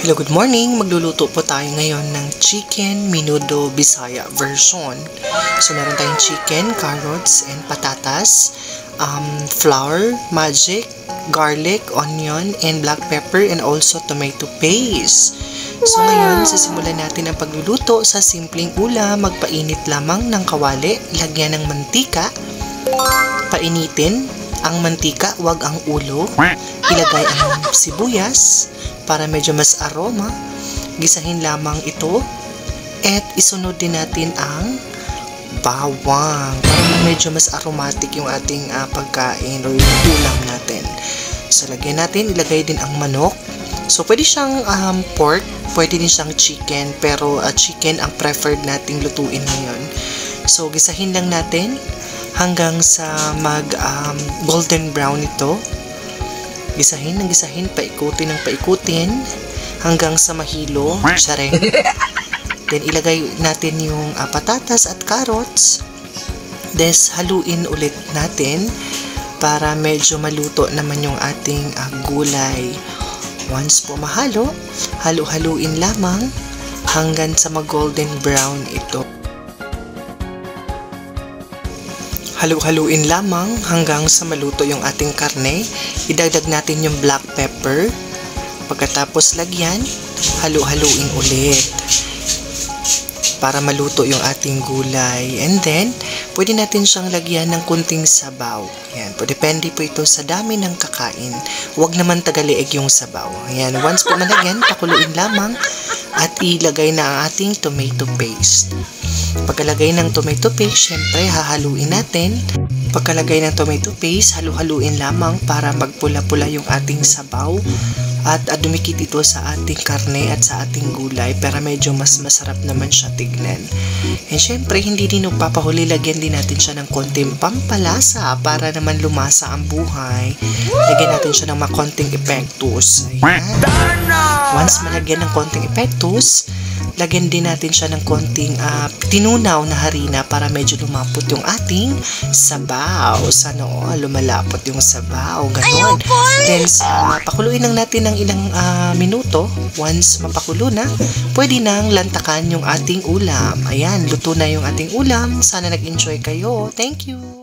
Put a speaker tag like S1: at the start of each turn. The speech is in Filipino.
S1: Hello, good morning! Magluluto po tayo ngayon ng chicken menudo Bisaya version. So, meron tayong chicken, carrots, and patatas, flour, magic, garlic, onion, and black pepper, and also tomato paste. So, ngayon, sisimulan natin ang pagluluto sa simpleng ulam. Magpainit lamang ng kawali, lagyan ng mantika, painitin ang mantika, wag ang ulo, ilagay ang sibuyas, para medyo mas aroma, gisahin lamang ito at isunod din natin ang bawang para medyo mas aromatic yung ating pagkain o yung ulam natin. So, lagyan natin, ilagay din ang manok. So, pwede siyang pork, pwede din siyang chicken, pero chicken ang preferred nating lutuin ngayon. So, gisahin lang natin hanggang sa golden brown ito. Gisahin ng gisahin, paikutin ng paikutin hanggang sa mahilo siya rin. Then ilagay natin yung patatas at carrots. Then haluin ulit natin para medyo maluto naman yung ating gulay. Once po mahalo, halu-haluin lamang hanggang sa mag-golden brown ito. Halu-haluin lamang hanggang sa maluto yung ating karne. Idagdag natin yung black pepper. Pagkatapos lagyan, halu-haluin ulit para maluto yung ating gulay. And then, pwede natin siyang lagyan ng kunting sabaw. Ayan, depende po ito sa dami ng kakain. Huwag naman tagaliig yung sabaw. Ayan, once po malagyan, pakuluin lamang at ilagay na ang ating tomato paste. Pagkalagay ng tomato paste, syempre hahaluin natin. Pagkalagay ng tomato paste, halu-haluin lamang para magpula-pula yung ating sabaw at dumikit ito sa ating karne at sa ating gulay para medyo mas masarap naman siya tignan. And syempre, hindi din magpapahuli, lagyan din natin siya ng konting pampalasa para naman lumasa ang buhay. Lagyan natin siya ng konting epektus. Ayan. Once malagyan ng konting epektus, lagyan din natin siya ng konting tinunaw na harina para medyo lumapot yung ating sabaw. Sana lumalapot yung sabaw. Ganon. Then, pakuluin lang natin ng ilang minuto. Once mapakulo na, pwede nang lantakan yung ating ulam. Ayan, luto na yung ating ulam. Sana nag-enjoy kayo. Thank you!